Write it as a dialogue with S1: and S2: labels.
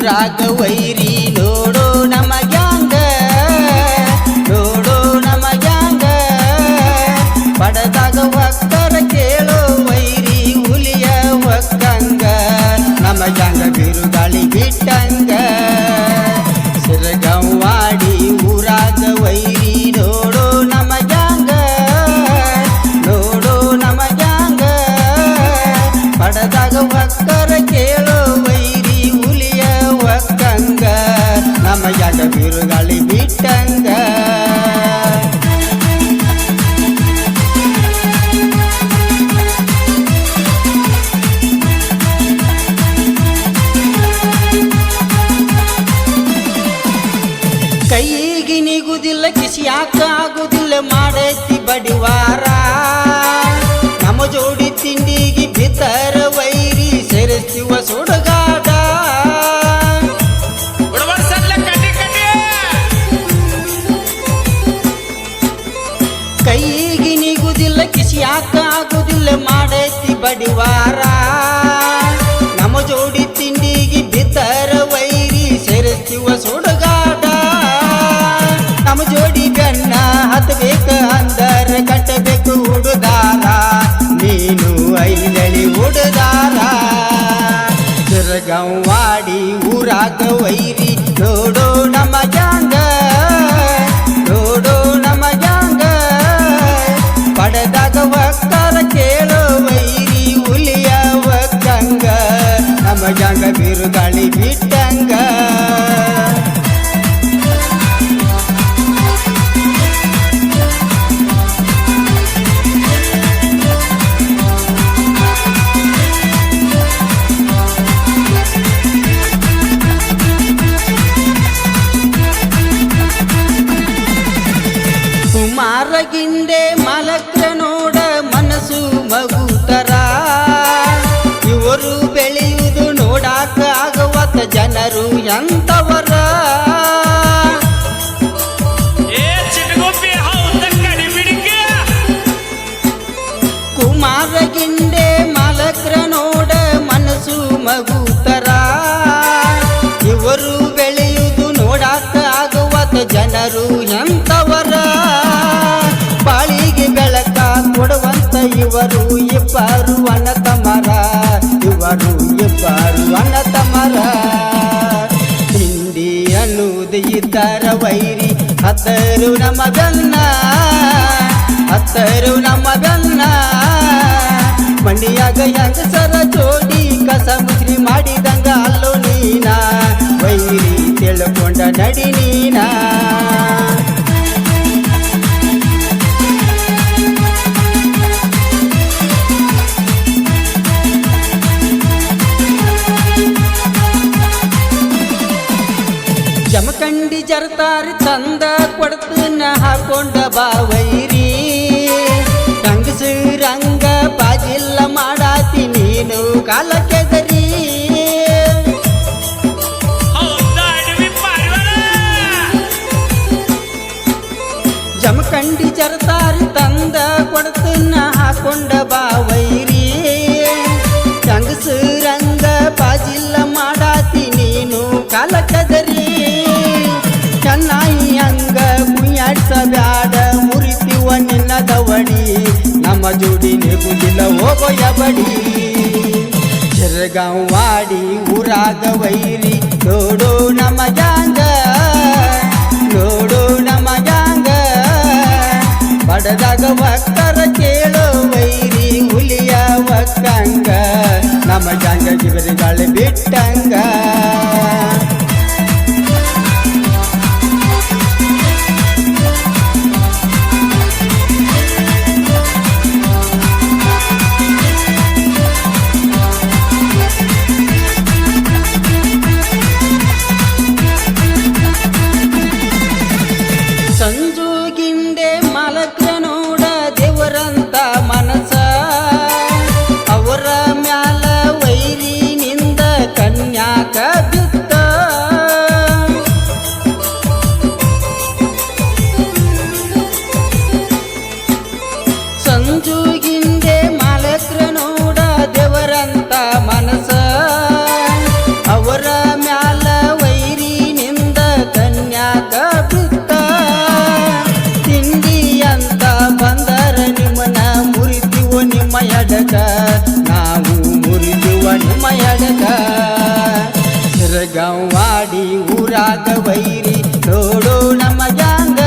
S1: ಊರಾಗ ವೈರಿ ನೋಡೋ ನಮಗ್ಯಾಂಗ ನೋಡೋ ನಮಗ್ಯಾಂಗ ಪಡದಾಗ ಒಕ್ಕರ ಕೇಳೋ ವೈರಿ ಹುಲಿಯ ಒಕ್ಕಂಗ ನಮಗ್ಯಾಂಗ ಬಿರುಗಾಳಿ ಬಿಟ್ಟಂಗ ಸಿರಗವ್ವಾಡಿ ಊರಾಗ ವೈರಿ ನೋಡೋ ನಮಗ್ಯಾಂಗ ನೋಡೋ ನಮಗ್ಯಾಂಗ ಪಡದಾಗ ಒಕ್ಕರ ಕೇಳೋ ವೈರಿ ಹುಲಿಯ ಒಕ್ಕಂಗ ನಮಗ್ಯಾಂಗ ಬಿರುಗಾಳಿ ಬಿಟ್ಟಂಗ ಕೈಗೆ ನಿಗುದಿಲ್ಲ ಕಿಸಿಯಾಕ ಆಗುದಿಲ್ಲ ಮಾಡೈತಿ ಬಡಿವಾರ ನಮ್ಮ ಜೋಡಿ ತಿಂಡಿಗೆ ಬಿತ್ತರ ವೈರಿ ಸೇರಿಸುವ ಸುಡುಗಾಡ ಕೈಗೆ ನಿಗುದಿಲ್ಲ ಕಿಸಿಯಾಕ ಆಗುದಿಲ್ಲ ಮಾಡೈತಿ ಬಡಿವಾರ ನಮ್ಮ ಜೋಡಿ ತಿಂಡಿಗೆ ಬಿತ್ತರ ವೈರಿ ಸೇರಿಸುವ ಸುಡುಗಾಡ ನಮ್ಮ ಜೋಡಿ ಬೆನ್ನ ಹತ್ತಬೇಕ ಅಂದರ ಕಟ್ಟಬೇಕು ಹುಡುದಾರ ನೀನು ಐನಳಿ ಹುಡುದಾರ ಸಿರಗವ್ವಾಡಿ ಊರಾಗ ವೈರಿ ನೋಡೋ ನಮಗ್ಯಾಂಗ ನೋಡೋ ನಮಗ್ಯಾಂಗ ಪಡೆದಾಗ ಒಕ್ಕರ ಕೇಳೋ ವೈರಿ ಹುಲಿಯ ಒಕ್ಕಂಗ ನಮಗ್ಯಾಂಗ ಬಿರುಗಾಳಿ ಬಿಟ್ಟಂಗ ಕುಮಾರಗಿಂಡೆ ಮಲಕ್ರ ನೋಡ ಮನಸ್ಸು ಮಗುತರ ಇವರು ಬೆಳೆಯುವುದು ನೋಡಾಕ ಆಗವತ್ತ ಜನರು ಎಂತವರ ಕುಮಾರಗಿಂಡೆ ಮಲಕ್ರ ನೋಡ ಮನಸ್ಸು ಮಗುತರ ಇವರು ಬೆಳೆಯುವುದು ನೋಡಾಕ ಆಗವತ್ತ ಜನರು ಎಂತವರ ಬಾಳಿಗೆ ಬೆಳಕ ಕೊಡುವಂತ ಇವರು ಇಬ್ಬರು ಅಣ್ಣತಮರ ಇವರು ಇಬ್ಬರು ಅಣ್ಣತಮರ ಹಿಂದಿ ಅನ್ನುವುದು ಇದ್ದರ ವೈರಿ ಹತ್ತರು ನಮ್ಮ ಬೆನ್ನ ಹತ್ತರು ನಮ್ಮ ಬೆನ್ನ ಮಂಡಿಯಾಗ ಹೆಂಗಸರ ಜೋಡಿ ಕಸ ಮುಸ್ರಿ ಮಾಡಿದಂಗ ಅಲ್ಲೋ ನೀನ ವೈರಿ ತಿಳ್ಕೊಂಡ ನಡಿ ನೀನ ಜಮಖಂಡಿ ಜರತಾರಿ ತಂದ ಕೊಡ್ತನ ಹಾಕೊಂಡ ಬಾವೈರಿ ರಂಗ ಬಾಜಿಲ್ಲ ಮಾಡಾತಿ ನೀನು ಕಾಲ ಕೆದರಿ ಜಮಖಂಡಿ ಜರತಾರಿ ತಂದ ಕೊಡ್ತನ ಹಾಕೊಂಡ ಬಾವೈರಿ ರಂಗ ಬಾಜಿಲ್ಲ ಮಾಡಾತಿ ನೀನು ಕಾಲ ಕೆದರಿ ಚೆನ್ನಾಗಿ ಹಂಗ ಕುಯ್ಯಾಡ್ಸ ಬ್ಯಾಡ ಮುರಿತಿವ ನಿನ್ನ ದವಡಿ ನಮ್ಮ ಜೋಡಿ ನೆಗುದಿಲ್ಲ ಹೋಗೋಯ ಬಡಿ ಸಿರಗವ್ವಾಡಿ ಊರಾಗ ವೈರಿ ನೋಡೋ ನಮಗ್ಯಾಂಗ ನೋಡೋ ನಮಗ್ಯಾಂಗ ಪಡೆದಾಗ ಒಕ್ಕರ ಕೇಳೋ ವೈರಿ ಹುಲಿಯ ಒಕ್ಕಂಗ ನಮಗ್ಯಾಂಗ ಬಿರುಗಾಳಿ ಬಿಟ್ಟಂಗ ಸಂಜುಗಿಂಡೆ ಮಲಕ್ರ ನೋಡ ದೇವರಂತ ಮನಸ ಅವರ ಮ್ಯಾಲ ವೈರಿನಿಂದ ಕನ್ಯಾಕ ಬಿತ್ತ ಸಂಜುಗಿಂಡೆ ಮಲಕ್ರ ನೋಡ ದೇವರಂತ ಮನಸ ಅವರ ಮ್ಯಾಲ ಎಡಕ ನಾವು ಮುರಿಯುವ ನಿಮ್ಮ ಎಡಕ ಸಿರಗಾಂವಾಡಿ ಊರಾಗ ವೈರಿ ನೋಡು ನಮ್ಮ ಗ್ಯಾಂಗ